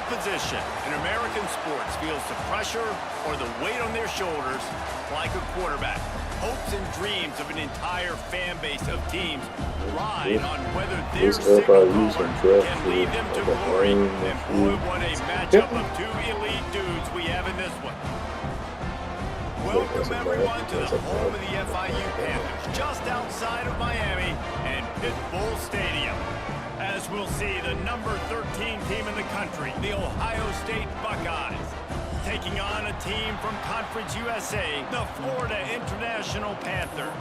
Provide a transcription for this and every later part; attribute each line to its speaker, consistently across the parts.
Speaker 1: position in American sports feels the pressure or the weight on their shoulders like a quarterback. Hopes and dreams of an entire fan base of teams ride on whether their signal caller can lead them to glory. And boy, what a matchup of two elite dudes we have in this one. Welcome everyone to the home of the FIU Panthers, just outside of Miami and Pit Bull Stadium. As we'll see, the number 13 team in the country, the Ohio State Buckeyes, taking on a team from Conference USA, the Florida International Panthers.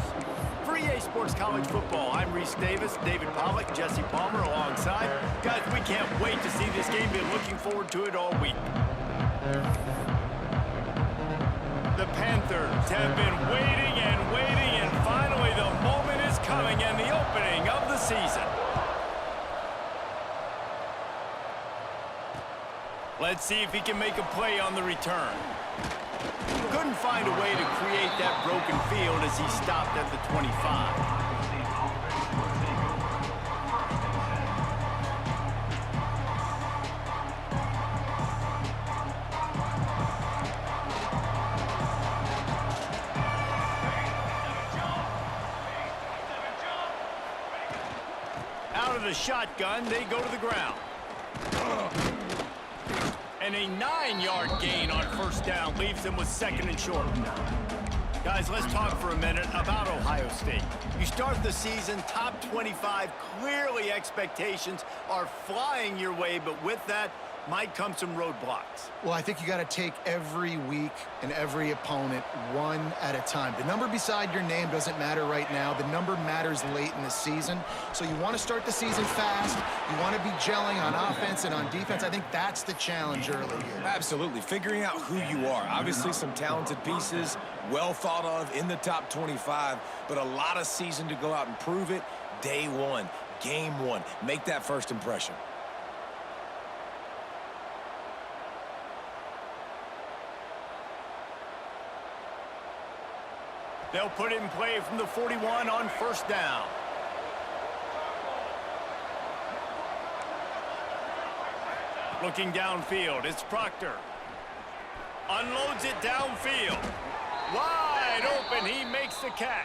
Speaker 1: For EA Sports College Football, I'm Reese Davis, David Pollack, Jesse Palmer alongside. Guys, we can't wait to see this game. Been looking forward to it all week. The Panthers have been waiting and finally the moment is coming and the opening of the season. Let's see if he can make a play on the return. Couldn't find a way to create that broken field as he stopped at the 25. Out of the shotgun, they go to the ground. And a 9-yard gain on first down leaves them with second and short. Guys, let's talk for a minute about Ohio State. You start the season top 25. Clearly expectations are flying your way, but with that might come some roadblocks.
Speaker 2: Well, I think you got to take every week and every opponent one at a time. The number beside your name doesn't matter right now. The number matters late in the season. So you want to start the season fast. You want to be gelling on offense and on defense. I think that's the challenge early here.
Speaker 3: Absolutely. Figuring out who you are. Obviously some talented pieces, well thought of in the top 25, but a lot of season to go out and prove it. Day one, game one. Make that first impression.
Speaker 1: They'll put it in play from the 41 on first down. Looking downfield, it's Proctor. Unloads it downfield. Wide open, he makes the catch.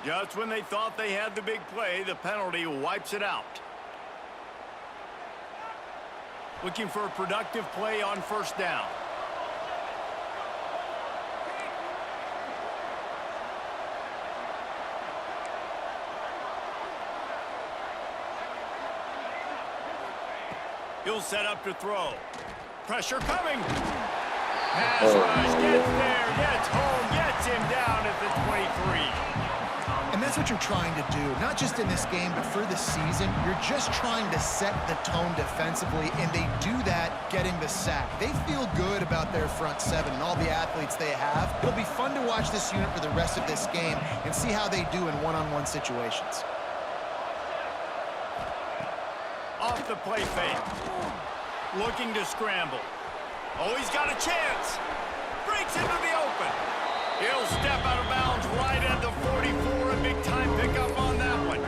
Speaker 1: Just when they thought they had the big play, the penalty wipes it out. Looking for a productive play on first down. He'll set up to throw. Pressure coming. Pass rush, gets there, gets home, gets him down at the 23.
Speaker 2: And that's what you're trying to do, not just in this game, but for the season. You're just trying to set the tone defensively, and they do that getting the sack. They feel good about their front seven and all the athletes they have. It'll be fun to watch this unit for the rest of this game and see how they do in one-on-one situations.
Speaker 1: Off the play fake. Looking to scramble. Oh, he's got a chance. Breaks into the open. He'll step out of bounds right at the 44. A big-time pickup on that one.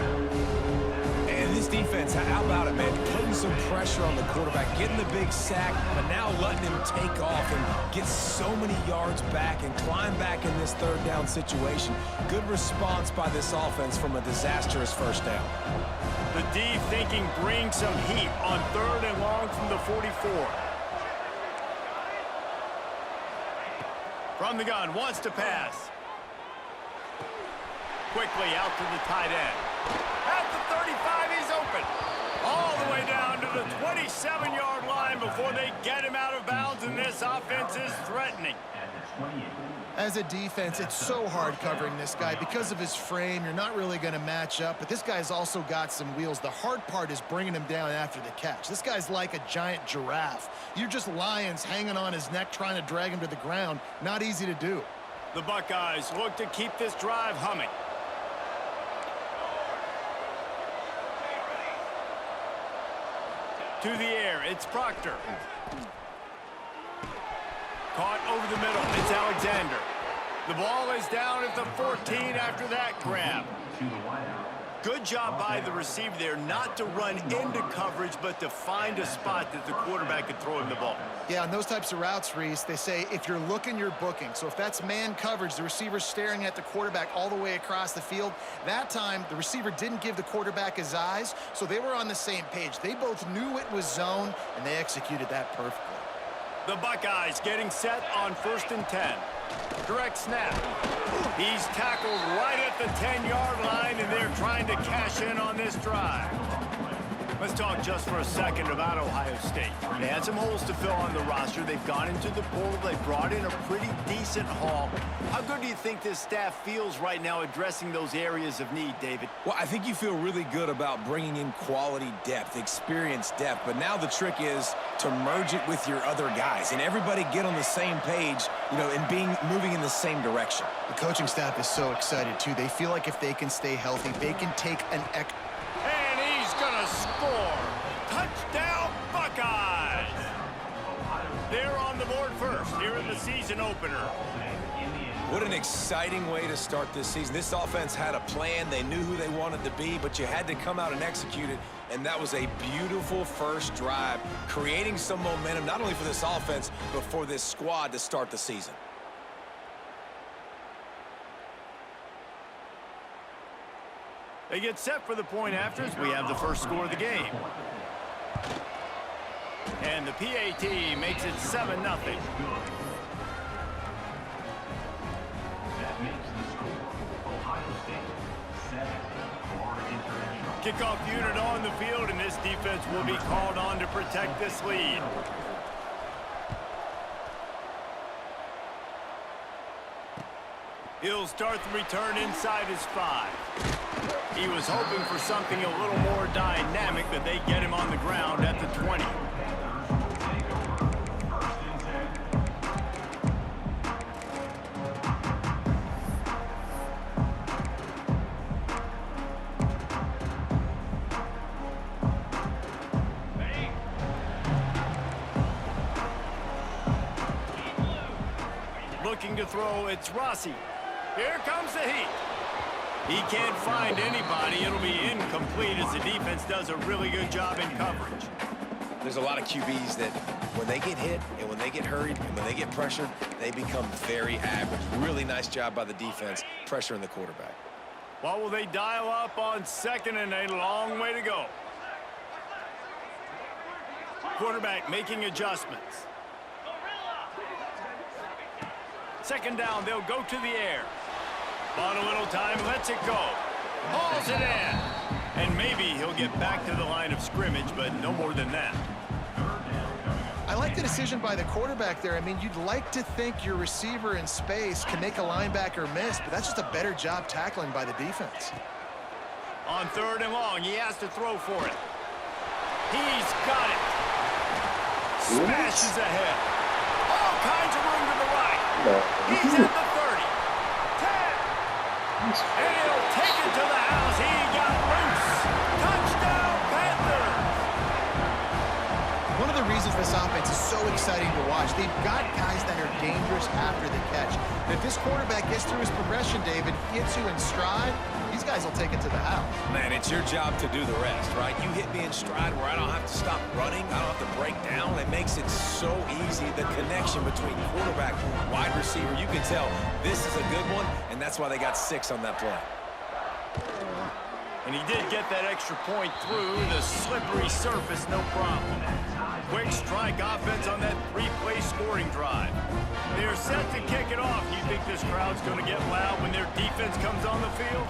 Speaker 3: And this defense, how about it, man? Putting some pressure on the quarterback, getting the big sack, but now letting him take off and get so many yards back and climb back in this third down situation. Good response by this offense from a disastrous first down.
Speaker 1: The D thinking bring some heat on third and long from the 44. From the gun, wants to pass. Quickly out to the tight end. At the 35, he's open. All the way down to the 27-yard line before they get him out of bounds, and this offense is threatening.
Speaker 2: As a defense, it's so hard covering this guy. Because of his frame, you're not really going to match up, but this guy's also got some wheels. The hard part is bringing him down after the catch. This guy's like a giant giraffe. You're just lions hanging on his neck trying to drag him to the ground. Not easy to do.
Speaker 1: The Buckeyes look to keep this drive humming. To the air, it's Proctor. Caught over the middle, it's Alexander. The ball is down at the 14 after that grab. Good job by the receiver there not to run into coverage, but to find a spot that the quarterback could throw him the ball.
Speaker 2: Yeah, on those types of routes, Reese, they say if you're looking, you're booking. So if that's man coverage, the receiver's staring at the quarterback all the way across the field. That time, the receiver didn't give the quarterback his eyes, so they were on the same page. They both knew it was zone, and they executed that perfectly.
Speaker 1: The Buckeyes getting set on 1st and 10. Direct snap. He's tackled right at the 10-yard line, and they're trying to cash in on this drive. Let's talk just for a second about Ohio State. They had some holes to fill on the roster. They've gone into the portal. They brought in a pretty decent haul. How good do you think this staff feels right now addressing those areas of need, David?
Speaker 3: Well, I think you feel really good about bringing in quality depth, experience depth, but now the trick is to merge it with your other guys and everybody get on the same page, you know, and moving in the same direction.
Speaker 2: The coaching staff is so excited, too. They feel like if they can stay healthy, they can take an
Speaker 1: And he's gonna score. Touchdown, Buckeyes! They're on the board first here in the season opener.
Speaker 3: What an exciting way to start this season. This offense had a plan. They knew who they wanted to be, but you had to come out and execute it, and that was a beautiful first drive, creating some momentum, not only for this offense, but for this squad to start the season.
Speaker 1: They get set for the point afters. We have the first score of the game. And the PAT makes it 7-0. Kickoff unit on the field, and this defense will be called on to protect this lead. He'll start the return inside his 5. He was hoping for something a little more dynamic, but they get him on the ground at the 20. Looking to throw, it's Rossi. Here comes the heat. He can't find anybody. It'll be incomplete as the defense does a really good job in coverage.
Speaker 3: There's a lot of QBs that when they get hit and when they get hurried and when they get pressured, they become very average. Really nice job by the defense pressuring the quarterback.
Speaker 1: What will they dial up on 2nd and a long way to go? Quarterback making adjustments. 2nd down, they'll go to the air. On a little time, lets it go. Hauls it in. And maybe he'll get back to the line of scrimmage, but no more than that.
Speaker 2: I like the decision by the quarterback there. I mean, you'd like to think your receiver in space can make a linebacker miss, but that's just a better job tackling by the defense.
Speaker 1: On 3rd and long, he has to throw for it. He's got it. Smashes ahead. All kinds of room to the right. He's at the 30. 10. And he'll take it to the house. He got loose. Touchdown, Panthers.
Speaker 2: One of the reasons this offense is so exciting to watch, they've got guys that are dangerous after the catch. And if this quarterback gets through his progression, David, gets you in stride, these guys will take it to the house.
Speaker 3: Man, it's your job to do the rest, right? You hit me in stride where I don't have to stop running. I don't have to break down. It makes it so easy. The connection between quarterback and wide receiver, you can tell this is a good one, and that's why they got 6 on that play.
Speaker 1: And he did get that extra point through the slippery surface, no problem. Quick strike offense on that 3-play scoring drive. They're set to kick it off. You think this crowd's going to get loud when their defense comes on the field?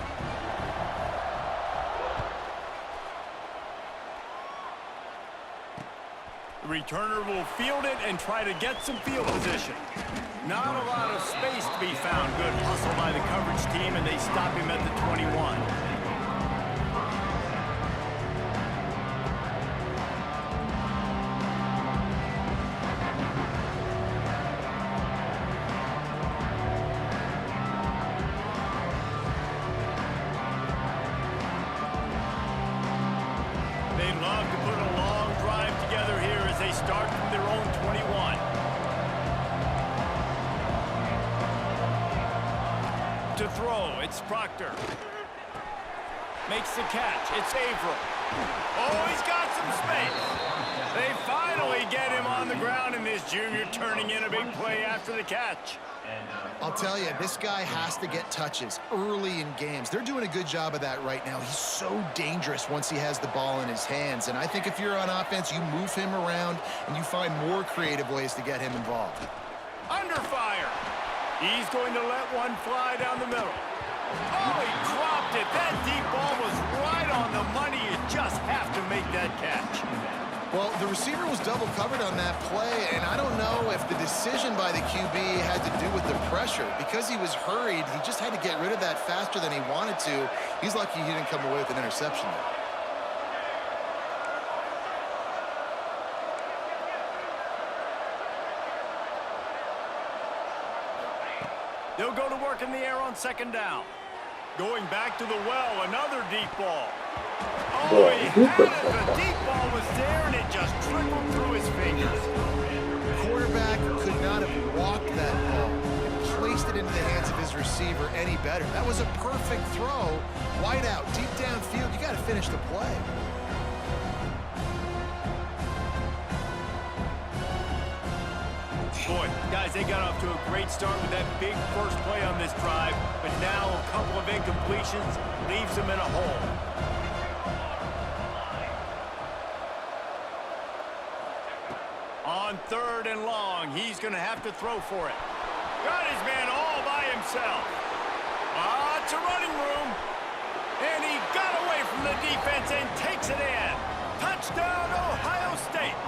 Speaker 1: The returner will field it and try to get some field position. Not a lot of space to be found. Good hustle by the coverage team, and they stop him at the 21. They love to put a long drive together here as they start from their own 21. To throw, it's Proctor. Makes the catch. It's Averill. Oh, he's got some space. They finally get him on the ground, and this junior turning in a big play after the catch.
Speaker 2: I'll tell you, this guy has to get touches early in games. They're doing a good job of that right now. He's so dangerous once he has the ball in his hands. And I think if you're on offense, you move him around and you find more creative ways to get him involved.
Speaker 1: Under fire. He's going to let one fly down the middle. Oh, he dropped it. That deep ball was right on the money. You just have to make that catch.
Speaker 2: Well, the receiver was double covered on that play, and I don't know if the decision by the QB had to do with the pressure. Because he was hurried, he just had to get rid of that faster than he wanted to. He's lucky he didn't come away with an interception there.
Speaker 1: They'll go to work in the air on second down. Going back to the well, another deep ball. Oh, he had it. The deep ball was there, and it just trickled through his fingers.
Speaker 2: The quarterback could not have walked that ball and placed it into the hands of his receiver any better. That was a perfect throw. Wide out, deep downfield. You got to finish the play.
Speaker 1: Boy, guys, they got off to a great start with that big first play on this drive, but now a couple of incompletions leaves them in a hole. On third and long, he's going to have to throw for it. Got his man all by himself. It's a running room. And he got away from the defense and takes it in. Touchdown, Ohio State.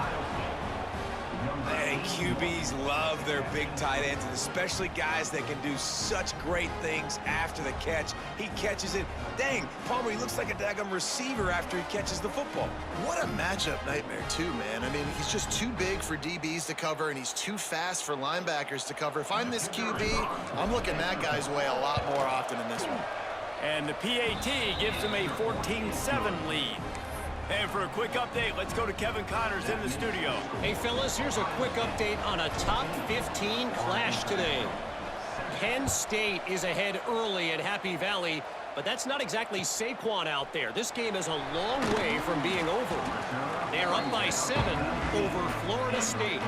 Speaker 3: And QBs love their big tight ends, and especially guys that can do such great things after the catch. He catches it. Dang, Palmer, he looks like a daggum receiver after he catches the football.
Speaker 2: What a matchup nightmare, too, man. I mean, he's just too big for DBs to cover, and he's too fast for linebackers to cover. If I'm this QB, I'm looking that guy's way a lot more often in this one.
Speaker 1: And the PAT gives him a 14-7 lead. And for a quick update, let's go to Kevin Connors in the studio.
Speaker 4: Hey, fellas, here's a quick update on a top 15 clash today. Penn State is ahead early at Happy Valley, but that's not exactly Saquon out there. This game is a long way from being over. They are up by 7 over Florida State.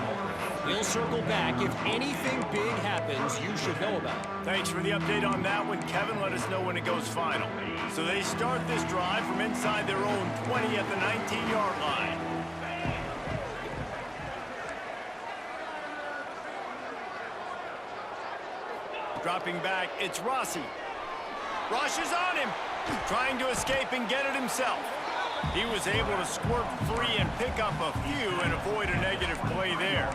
Speaker 4: We'll circle back. If anything big happens, you should know about it.
Speaker 1: Thanks for the update on that one, Kevin. Let us know when it goes final. So they start this drive from inside their own 20 at the 19-yard line. Dropping back, it's Rossi. Rush is on him, trying to escape and get it himself. He was able to squirt free and pick up a few and avoid a negative play there.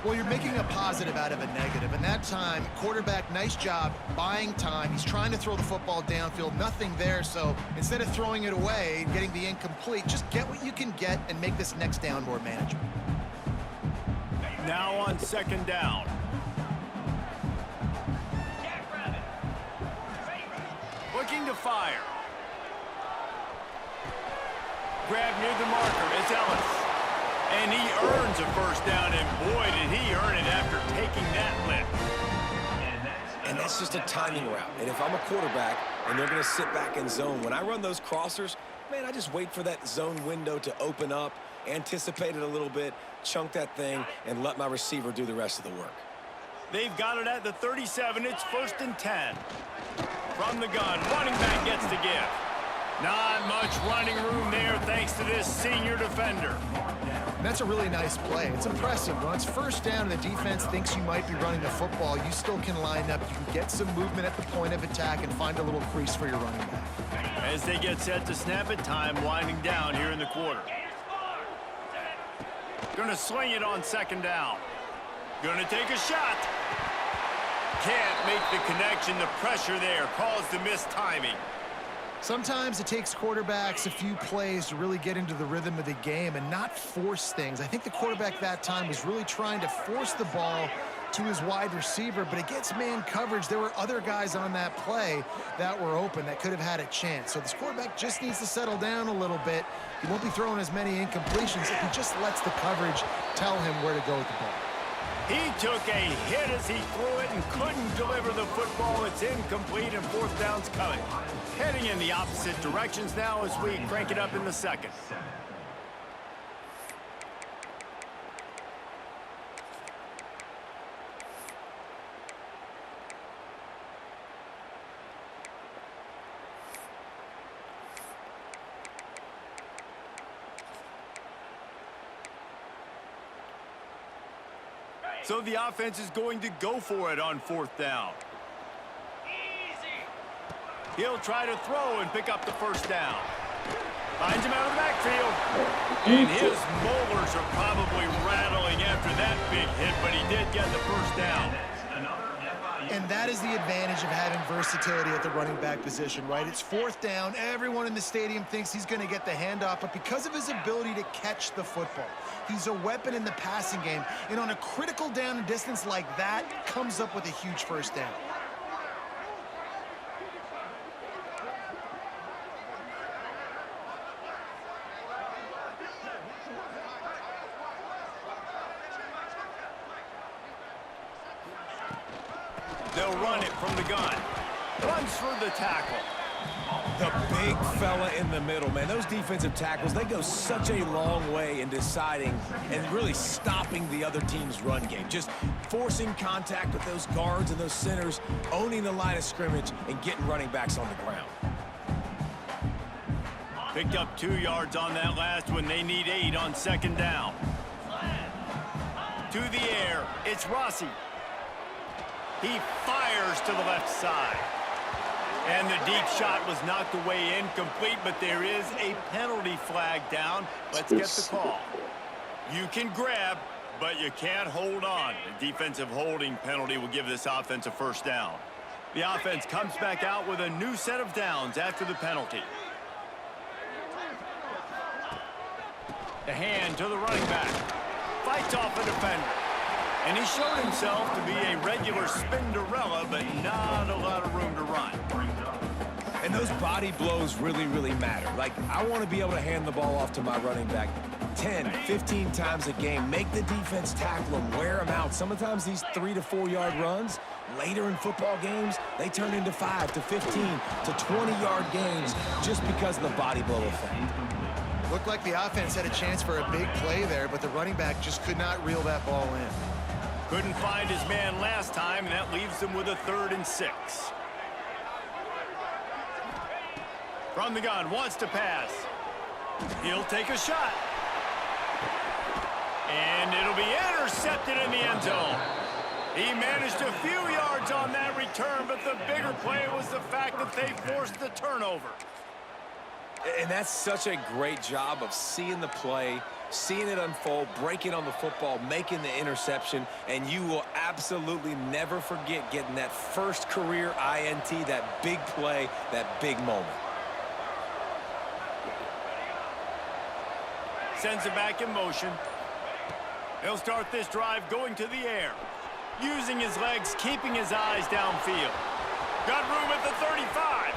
Speaker 2: Well, you're making a positive out of a negative, and that time, quarterback, nice job buying time. He's trying to throw the football downfield, nothing there, so instead of throwing it away and getting the incomplete, just get what you can get and make this next down more manageable.
Speaker 1: Now on second down. Looking to fire. Grab near the marker, it's Ellis. And he earns a first down, and boy, did he earn it after taking that lift.
Speaker 3: And that's just a timing route. And if I'm a quarterback and they're going to sit back in zone, when I run those crossers, man, I just wait for that zone window to open up, anticipate it a little bit, chunk that thing, and let my receiver do the rest of the work.
Speaker 1: They've got it at the 37. It's 1st and 10. From the gun, running back gets the give. Not much running room there thanks to this senior defender.
Speaker 2: And that's a really nice play. It's impressive. When it's first down and the defense thinks you might be running the football, you still can line up. You can get some movement at the point of attack and find a little crease for your running back.
Speaker 1: As they get set to snap it, time winding down here in the quarter. Gonna swing it on second down. Gonna take a shot. Can't make the connection. The pressure there caused the missed timing.
Speaker 2: Sometimes it takes quarterbacks a few plays to really get into the rhythm of the game and not force things. I think the quarterback that time was really trying to force the ball to his wide receiver, but against man coverage, there were other guys on that play that were open that could have had a chance. So this quarterback just needs to settle down a little bit. He won't be throwing as many incompletions if he just lets the coverage tell him where to go with the ball.
Speaker 1: He took a hit as he threw it and couldn't deliver the football. It's incomplete and fourth down's coming. Heading in the opposite directions now as we crank it up in the second. So the offense is going to go for it on fourth down. He'll try to throw and pick up the first down. Finds him out of the backfield. And his molars are probably rattling after that big hit, but he did get the first down.
Speaker 2: And that is the advantage of having versatility at the running back position, right? It's fourth down. Everyone in the stadium thinks he's going to get the handoff, but because of his ability to catch the football, he's a weapon in the passing game. And on a critical down and distance like that, comes up with a huge first down.
Speaker 1: They'll run it from the gun. Runs for the tackle.
Speaker 3: The big fella in the middle, man. Those defensive tackles, they go such a long way in deciding and really stopping the other team's run game. Just forcing contact with those guards and those centers, owning the line of scrimmage, and getting running backs on the ground.
Speaker 1: Picked up 2 yards on that last one. They need 8 on second down. To the air. It's Rossi. He fires to the left side. And the deep shot was knocked away incomplete, but there is a penalty flag down. Let's get the call. You can grab, but you can't hold on. The defensive holding penalty will give this offense a first down. The offense comes back out with a new set of downs after the penalty. The hand to the running back. Fights off a defender. And he showed himself to be a regular Spinderella, but not a lot of room to run.
Speaker 3: And those body blows really, really matter. Like, I want to be able to hand the ball off to my running back 10, 15 times a game. Make the defense tackle him, wear him out. Sometimes these 3 to 4 yard runs, later in football games, they turn into 5 to 15 to 20 yard games just because of the body blow effect.
Speaker 2: Looked like the offense had a chance for a big play there, but the running back just could not reel that ball in.
Speaker 1: Couldn't find his man last time, and that leaves him with a 3rd and 6. From the gun, wants to pass. He'll take a shot. And it'll be intercepted in the end zone. He managed a few yards on that return, but the bigger play was the fact that they forced the turnover.
Speaker 3: And that's such a great job of seeing the play, seeing it unfold, breaking on the football, making the interception, and you will absolutely never forget getting that first career INT, that big play, that big moment.
Speaker 1: Sends it back in motion. He'll start this drive going to the air. Using his legs, keeping his eyes downfield. Got room at the 35.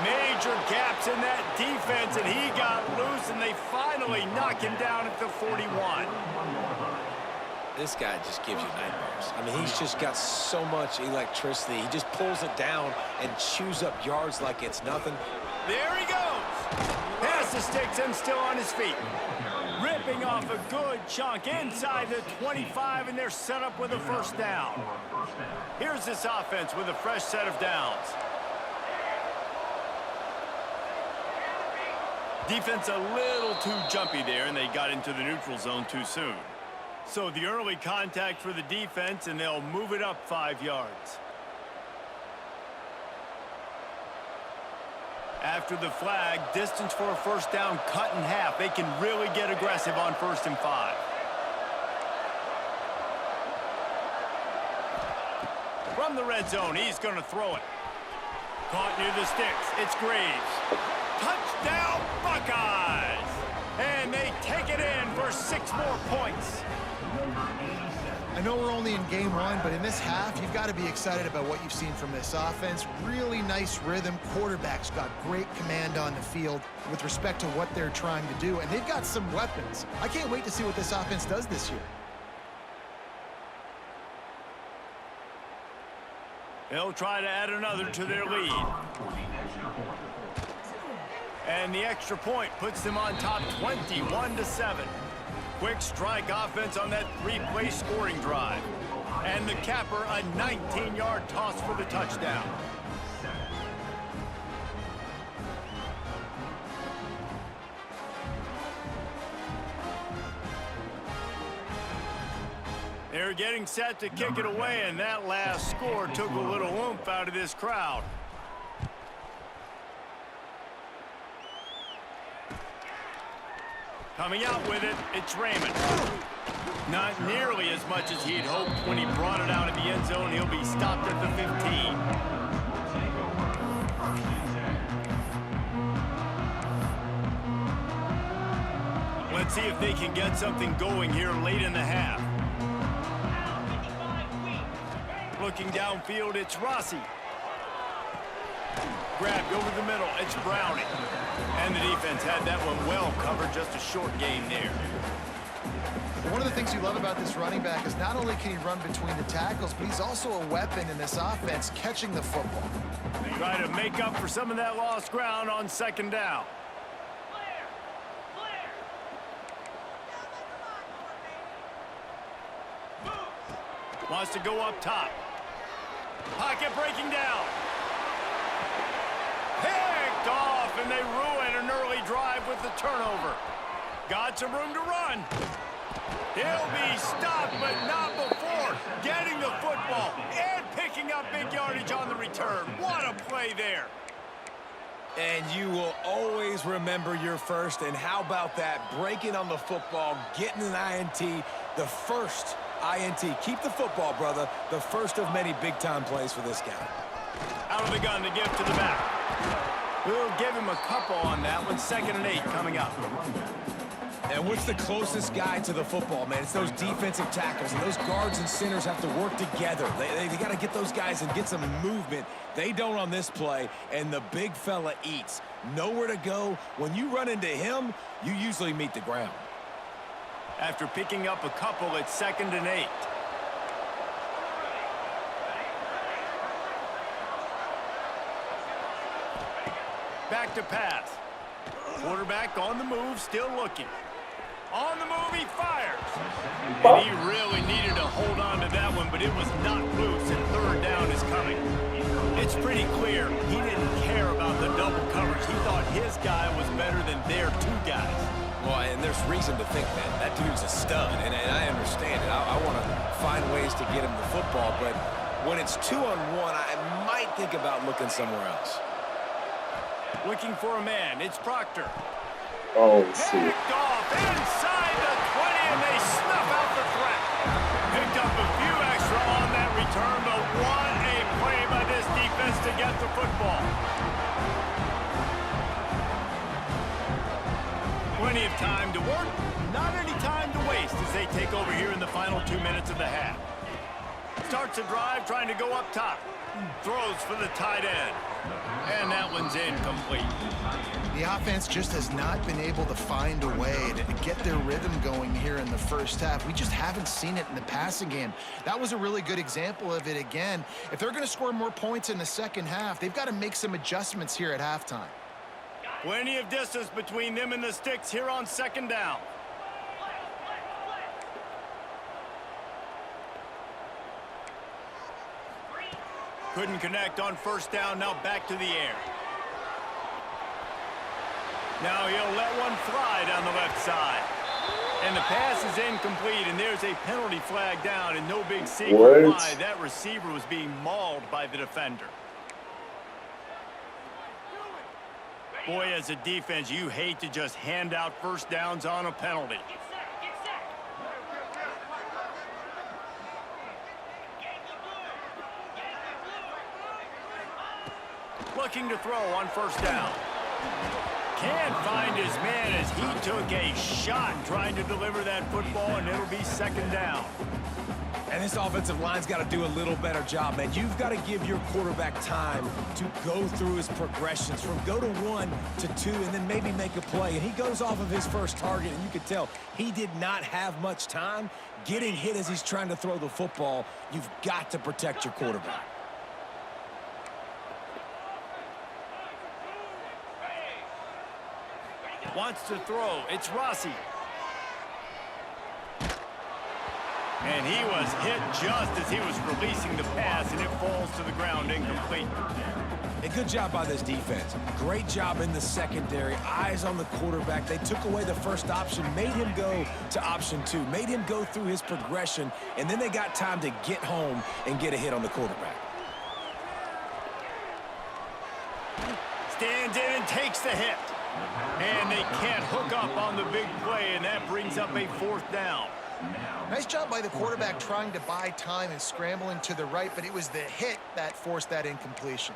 Speaker 1: Major gaps in that defense, and he got loose, and they finally knock him down at the 41.
Speaker 3: This guy just gives you nightmares. I mean, he's just got so much electricity. He just pulls it down and chews up yards like it's nothing.
Speaker 1: There he goes. Pass the sticks and still on his feet. Ripping off a good chunk inside the 25, and they're set up with a first down. Here's this offense with a fresh set of downs. Defense a little too jumpy there, and they got into the neutral zone too soon. So the early contact for the defense, and they'll move it up 5 yards. After the flag, distance for a first down cut in half. They can really get aggressive on 1st and 5. From the red zone, he's going to throw it. Caught near the sticks. It's Graves. Touchdown, Buckeyes! And they take it in for 6 more points.
Speaker 2: I know we're only in game 1, but in this half, you've got to be excited about what you've seen from this offense. Really nice rhythm. Quarterback's got great command on the field with respect to what they're trying to do, and they've got some weapons. I can't wait to see what this offense does this year.
Speaker 1: They'll try to add another to their lead. And the extra point puts them on top 21-7. Quick strike offense on that three-play scoring drive. And the capper, a 19-yard toss for the touchdown. They're getting set to kick it away, and that last score took a little oomph out of this crowd. Coming out with it, it's Raymond. Not nearly as much as he'd hoped when he brought it out of the end zone. He'll be stopped at the 15. Let's see if they can get something going here late in the half. Looking downfield, it's Rossi. Grabbed over the middle, it's Browning. And the defense had that one well covered, just a short gain there.
Speaker 2: One of the things you love about this running back is not only can he run between the tackles, but he's also a weapon in this offense, catching the football.
Speaker 1: Try to make up for some of that lost ground on second down. Wants to go up top. Pocket breaking down. Picked off, and they ruin an early drive with the turnover. Got some room to run. He'll be stopped, but not before getting the football and picking up big yardage on the return. What a play there.
Speaker 3: And you will always remember your first. And how about that? Breaking on the football, getting an INT, the first INT. Keep the football, brother. The first of many big-time plays for this guy.
Speaker 1: Out of the gun to give to the back. We'll give him a couple on that one. 2nd and 8 coming up.
Speaker 3: And what's the closest guy to the football, man? It's those defensive tackles, and those guards and centers have to work together. They got to get those guys and get some movement. They don't on this play, and the big fella eats. Nowhere to go. When you run into him, you usually meet the ground.
Speaker 1: After picking up a couple, it's 2nd and 8. Back to pass. Quarterback on the move, still looking. On the move, he fires. And he really needed to hold on to that one, but it was not loose, and 3rd down is coming. It's pretty clear he didn't care about the double coverage. He thought his guy was better than their 2 guys.
Speaker 3: Well, and there's reason to think that. That dude's a stud, and I understand it. I want to find ways to get him the football, but when it's 2-on-1, I might think about looking somewhere else.
Speaker 1: Looking for a man, it's Proctor.
Speaker 5: Oh, shit.
Speaker 1: Picked off inside the 20, and they snuff out the threat. Picked up a few extra on that return, but what a play by this defense to get the football. Plenty of time to work, not any time to waste as they take over here in the final 2 minutes of the half. Starts a drive trying to go up top. Throws for the tight end. And that one's incomplete.
Speaker 2: The offense just has not been able to find a way to get their rhythm going here in the first half. We just haven't seen it in the passing game. That was a really good example of it again. If they're going to score more points in the second half, they've got to make some adjustments here at halftime.
Speaker 1: Plenty of distance between them and the sticks here on 2nd down. Couldn't connect on 1st down, now back to the air. Now he'll let one fly down the left side. And the pass is incomplete, and there's a penalty flag down, and no big secret why. That receiver was being mauled by the defender. Boy, as a defense, you hate to just hand out 1st downs on a penalty. Looking to throw on 1st down. Can't find his man as he took a shot trying to deliver that football, and it'll be 2nd down.
Speaker 3: And this offensive line's got to do a little better job, man. You've got to give your quarterback time to go through his progressions from go to 1 to 2 and then maybe make a play. And he goes off of his first target, and you could tell he did not have much time getting hit as he's trying to throw the football. You've got to protect your quarterback.
Speaker 1: Wants to throw. It's Rossi. And he was hit just as he was releasing the pass, and it falls to the ground incomplete.
Speaker 3: A good job by this defense. Great job in the secondary. Eyes on the quarterback. They took away the first option, made him go to option 2, made him go through his progression, and then they got time to get home and get a hit on the quarterback.
Speaker 1: Stands in and takes the hit. And they can't hook up on the big play, and that brings up a 4th down.
Speaker 2: Nice job by the quarterback trying to buy time and scrambling to the right, but it was the hit that forced that incompletion.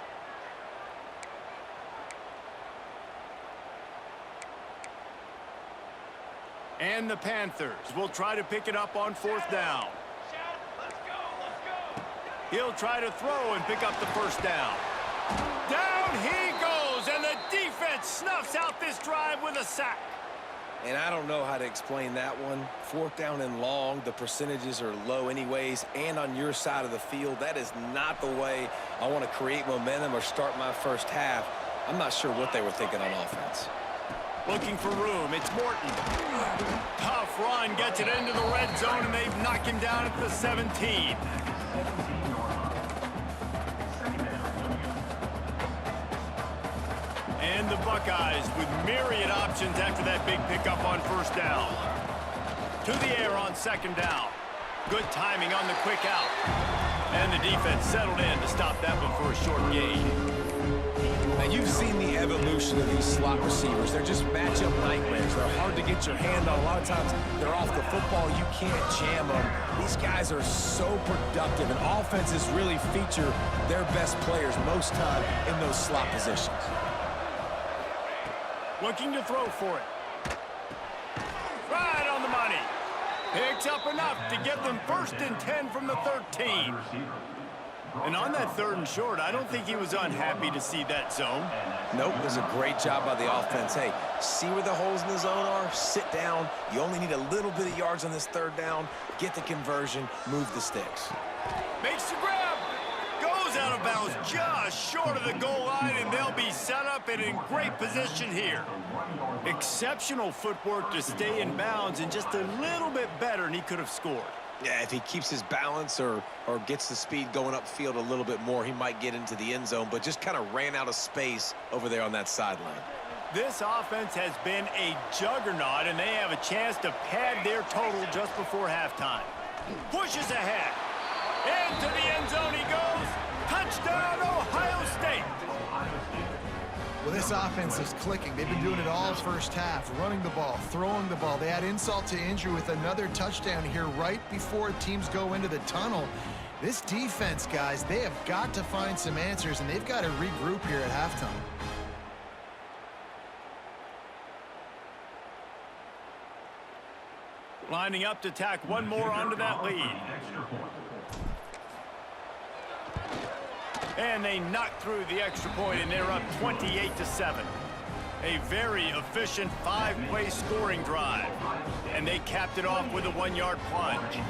Speaker 1: And the Panthers will try to pick it up on 4th down. He'll try to throw and pick up the 1st down. Down he goes, and the defense snuffs out this drive with a sack.
Speaker 3: And I don't know how to explain that one. 4th down and long, the percentages are low anyways, and on your side of the field, that is not the way I want to create momentum or start my first half. I'm not sure what they were thinking on offense.
Speaker 1: Looking for room, it's Morton. Tough run, gets it into the red zone, and they knock him down at the 17. And the Buckeyes with myriad options after that big pickup on 1st down. To the air on 2nd down. Good timing on the quick out. And the defense settled in to stop that one for a short gain.
Speaker 3: Now, you've seen the evolution of these slot receivers. They're just matchup nightmares. They're hard to get your hand on. A lot of times, they're off the football. You can't jam them. These guys are so productive, and offenses really feature their best players most time in those slot positions.
Speaker 1: Looking to throw for it. Right on the money. Picks up enough to get them 1st and 10 from the 13. And on that 3rd and short, I don't think he was unhappy to see that zone.
Speaker 3: Nope, it was a great job by the offense. Hey, see where the holes in the zone are? Sit down. You only need a little bit of yards on this 3rd down. Get the conversion. Move the sticks.
Speaker 1: Makes the grab. Goes out of bounds just short of the goal line, and they'll be set up and in great position here. Exceptional footwork to stay in bounds, and just a little bit better, and he could have scored.
Speaker 3: Yeah, if he keeps his balance or gets the speed going upfield a little bit more, he might get into the end zone, but just kind of ran out of space over there on that sideline.
Speaker 1: This offense has been a juggernaut, and they have a chance to pad their total just before halftime. Pushes ahead. Into the end zone he goes. Touchdown, Ohio State.
Speaker 2: Well, this offense is clicking. They've been doing it all 1st half, running the ball, throwing the ball. They add insult to injury with another touchdown here right before teams go into the tunnel. This defense, guys, they have got to find some answers, and they've got to regroup here at halftime.
Speaker 1: Lining up to tack one more onto that lead. And they knock through the extra point, and they're up 28-7. A very efficient 5-play scoring drive. And they capped it off with a 1-yard plunge.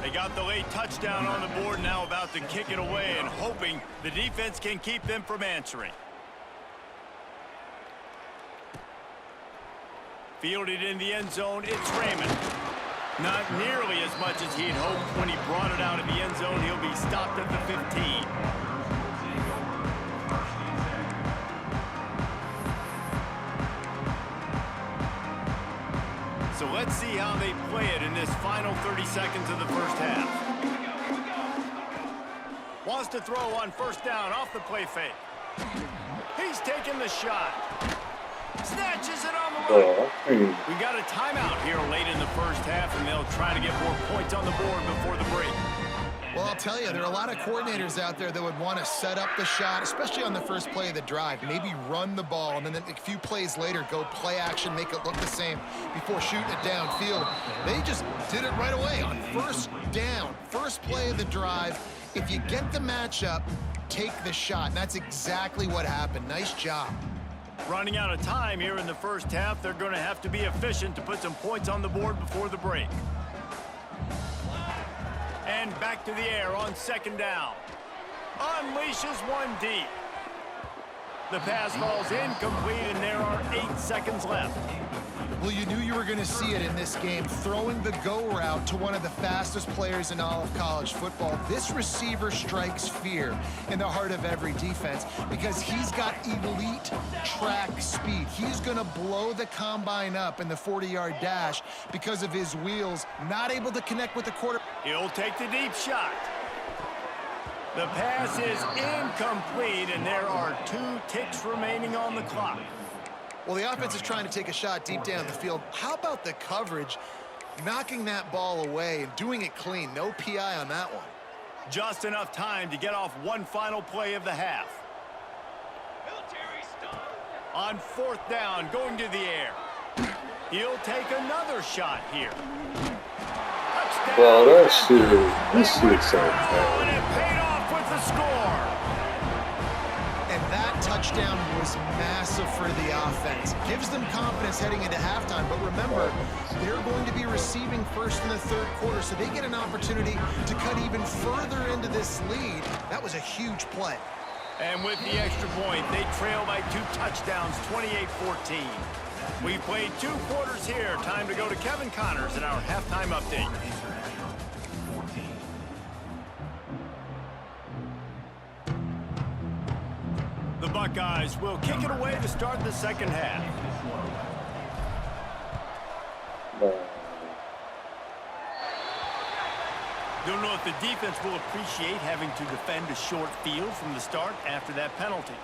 Speaker 1: They got the late touchdown on the board, now about to kick it away and hoping the defense can keep them from answering. Fielded in the end zone, it's Raymond. Not nearly as much as he had hoped. When he brought it out of the end zone, he'll be stopped at the 15. So let's see how they play it in this final 30 seconds of the 1st half. Wants to throw on 1st down off the play fake. He's taking the shot. Snatches it on the run. We got a timeout here late in the 1st half, and they'll try to get more points on the board before the break.
Speaker 2: Well, I'll tell you, there are a lot of coordinators out there that would want to set up the shot, especially on the first play of the drive. Maybe run the ball, and then a few plays later, go play action, make it look the same before shooting it downfield. They just did it right away on 1st down. First play of the drive. If you get the matchup, take the shot. And that's exactly what happened. Nice job.
Speaker 1: Running out of time here in the 1st half, they're going to have to be efficient to put some points on the board before the break. And back to the air on 2nd down. Unleashes one deep. The pass falls incomplete, and there are 8 seconds left.
Speaker 2: Well, you knew you were going to see it in this game, throwing the go route to one of the fastest players in all of college football. This receiver strikes fear in the heart of every defense because he's got elite track speed. He's going to blow the combine up in the 40-yard dash because of his wheels, not able to connect with the quarterback.
Speaker 1: He'll take the deep shot. The pass is incomplete, and there are 2 ticks remaining on the clock.
Speaker 2: Well, the offense is trying to take a shot deep down the field. How about the coverage, knocking that ball away and doing it clean? No PI on that one.
Speaker 1: Just enough time to get off one final play of the half. On 4th down, going to the air. He'll take another shot here. Touchdown.
Speaker 5: Well, this shit's so bad.
Speaker 1: And it paid off with the score.
Speaker 2: And that touchdown was massive for the offense. Gives them confidence heading into halftime. But remember, they're going to be receiving first in the 3rd quarter, so they get an opportunity to cut even further into this lead. That was a huge play.
Speaker 1: And with the extra point, they trail by 2 touchdowns, 28-14. We've played 2 quarters here. Time to go to Kevin Connors in our halftime update. The Buckeyes will kick it away to start the 2nd half. Don't know if the defense will appreciate having to defend a short field from the start after that penalty.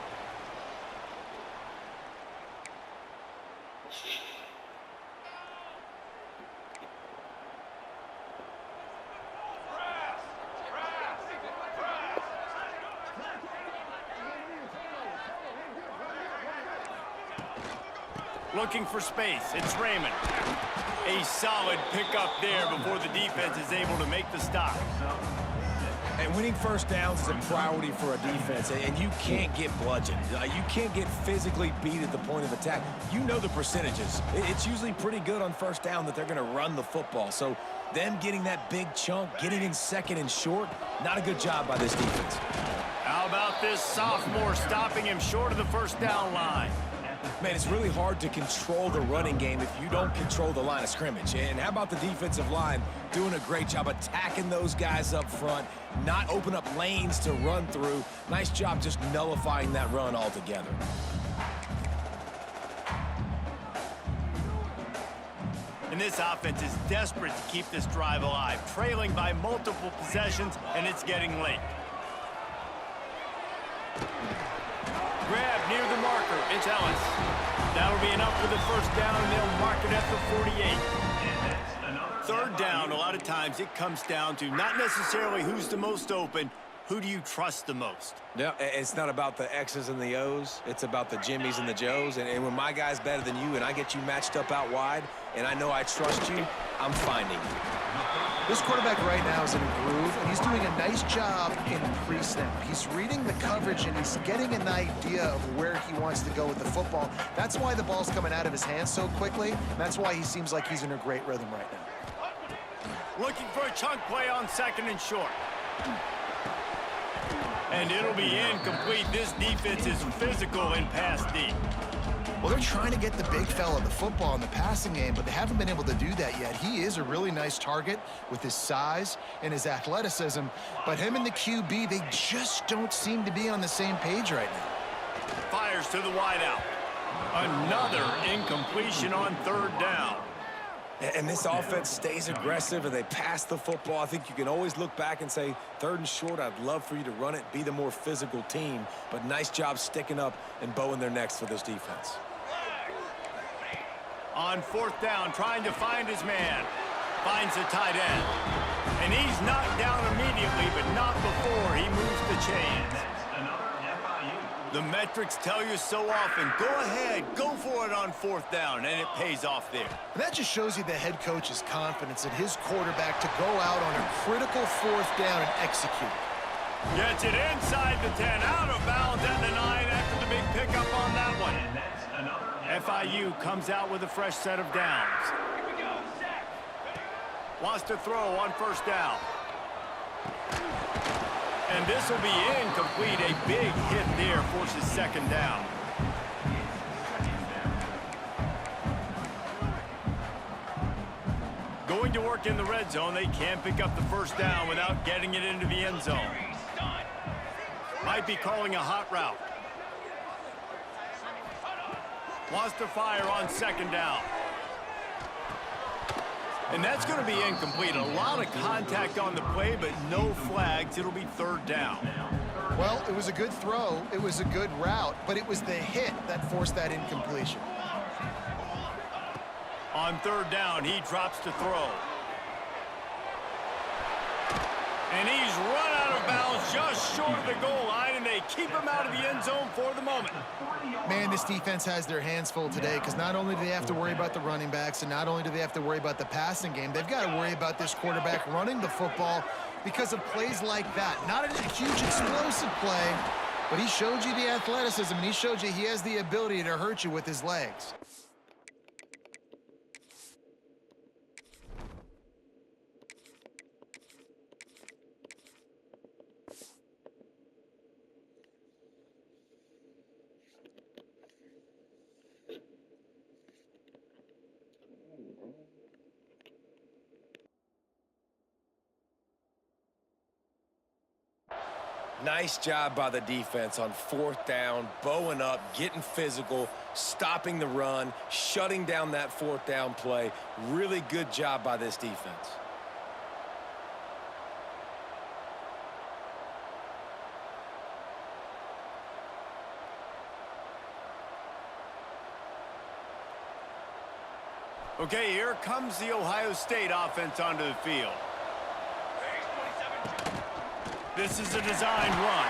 Speaker 1: Looking for space. It's Raymond. A solid pickup there before the defense is able to make the stop.
Speaker 3: And winning first downs is a priority for a defense, and you can't get bludgeoned. You can't get physically beat at the point of attack. You know the percentages. It's usually pretty good on first down that they're going to run the football. So them getting that big chunk, getting in 2nd and short, not a good job by this defense.
Speaker 1: How about this sophomore stopping him short of the first down line?
Speaker 3: Man, it's really hard to control the running game if you don't control the line of scrimmage. And how about the defensive line doing a great job attacking those guys up front, not open up lanes to run through. Nice job just nullifying that run altogether.
Speaker 1: And this offense is desperate to keep this drive alive, trailing by multiple possessions, and it's getting late. Grab near the marker. It's Ellis. That'll be enough for the first down, and they'll mark it at the 48. 3rd down, a lot of times it comes down to not necessarily who's the most open, who do you trust the most?
Speaker 3: Yeah, it's not about the X's and the O's. It's about the Jimmies and the Joes. And when my guy's better than you and I get you matched up out wide and I know I trust you, I'm finding you.
Speaker 2: This quarterback right now is in a groove, and he's doing a nice job in pre-snap. He's reading the coverage, and he's getting an idea of where he wants to go with the football. That's why the ball's coming out of his hands so quickly, and that's why he seems like he's in a great rhythm right now.
Speaker 1: Looking for a chunk play on 2nd and short. And it'll be incomplete. This defense is physical in pass deep.
Speaker 2: Well, they're trying to get the big fella the football in the passing game, but they haven't been able to do that yet. He is a really nice target with his size and his athleticism, but him and the QB, they just don't seem to be on the same page right now.
Speaker 1: Fires to the wideout. Another incompletion on 3rd down.
Speaker 3: And this offense stays aggressive and they pass the football. I think you can always look back and say, 3rd and short, I'd love for you to run it, be the more physical team. But nice job sticking up and bowing their necks for this defense.
Speaker 1: On 4th down, trying to find his man. Finds the tight end. And he's knocked down immediately, but not before he moves the chains. The metrics tell you so often, go ahead, go for it on 4th down, and it pays off there.
Speaker 2: And that just shows you the head coach's confidence in his quarterback to go out on a critical 4th down and execute.
Speaker 1: Gets it inside the 10, out of bounds at the 9 after the big pickup on that one. FIU comes out with a fresh set of downs. Wants to throw on 1st down. And this will be incomplete. A big hit there forces 2nd down. going to work in the red zone. They can't pick up the first down without getting it into the end zone. Might be calling a hot route. Wants to fire on second down. And that's going to be incomplete. A lot of contact on the play, but no flags. It'll be third down.
Speaker 2: Well, it was a good throw. It was a good route, but it was the hit that forced that incompletion.
Speaker 1: On third down, he drops to throw. And he's run out of bounds just short of the goal line, and they keep him out of the end zone for the moment.
Speaker 2: Man, this defense has their hands full today because not only do they have to worry about the running backs and not only do they have to worry about the passing game, they've got to worry about this quarterback running the football because of plays like that. Not a huge explosive play, but he showed you the athleticism, and he showed you he has the ability to hurt you with his legs.
Speaker 3: Nice job by the defense on fourth down, bowing up, getting physical, stopping the run, shutting down that fourth down play. Really good job by this defense.
Speaker 1: Okay, here comes the Ohio State offense onto the field. This is a designed run.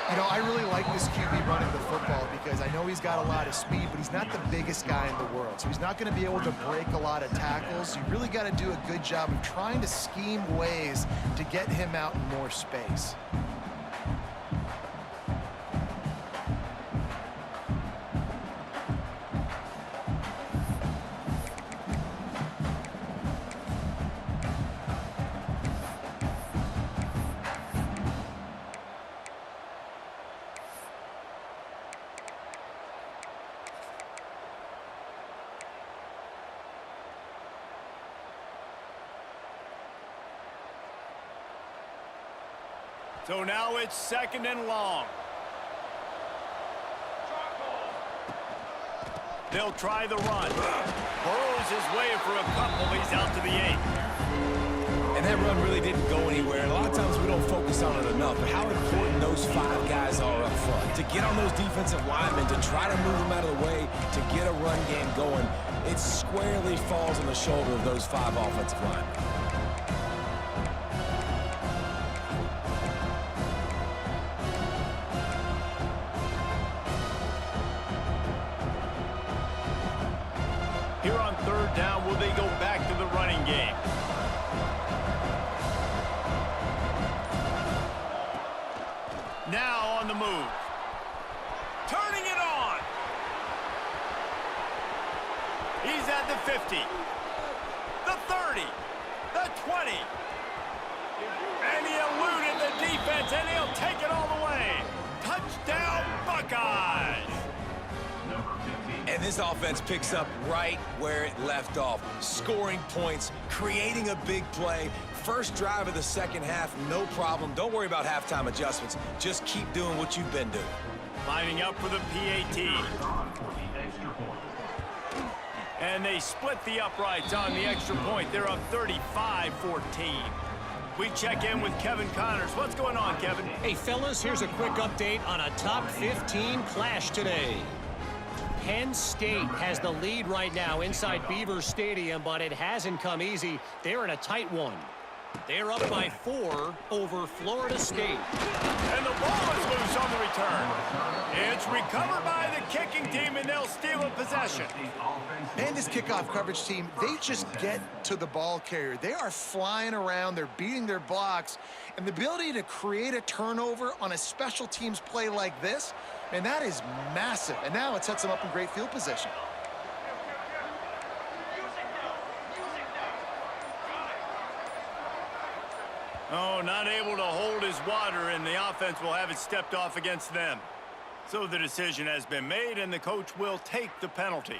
Speaker 2: You know, I really like this QB running the football because I know he's got a lot of speed, but he's not the biggest guy in the world. So he's not going to be able to break a lot of tackles. You really got to do a good job of trying to scheme ways to get him out in more space.
Speaker 1: So now it's second and long. They'll try the run. Burrows his way for a couple. He's out to the 8.
Speaker 3: And that run really didn't go anywhere. And a lot of times we don't focus on it enough. But how important those 5 guys are up front. To get on those defensive linemen, to try to move them out of the way, to get a run game going, it squarely falls on the shoulder of those 5 offensive linemen.
Speaker 1: Here on third down, will they go back to the running game? Now on the move. Turning it on. He's at the 50. The 30. The 20. And he eluded the defense, and he'll take it all the way. Touchdown, Buckeyes.
Speaker 3: And this offense picks up right where it left off. Scoring points, creating a big play. First drive of the second half, no problem. Don't worry about halftime adjustments. Just keep doing what you've been doing.
Speaker 1: Lining up for the PAT. And they split the uprights on the extra point. They're up 35-14. We check in with Kevin Connors. What's going on, Kevin?
Speaker 4: Hey, fellas, here's a quick update on a top 15 clash today. Penn State has the lead right now inside Beaver Stadium, but it hasn't come easy. They're in a tight one. They're up by 4 over Florida State.
Speaker 1: And the ball is loose on the return. It's recovered by the kicking team, and they'll steal a possession.
Speaker 2: Man, this kickoff coverage team, they just get to the ball carrier. They are flying around. They're beating their blocks. And the ability to create a turnover on a special teams play like this, and that is massive. And now it sets them up in great field position.
Speaker 1: Oh, not able to hold his water, and the offense will have it stepped off against them. So the decision has been made, and the coach will take the penalty.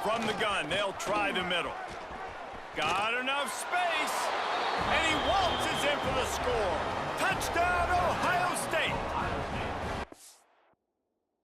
Speaker 1: From the gun, they'll try the middle. Got enough space. And he waltzes in for the score. Touchdown, Ohio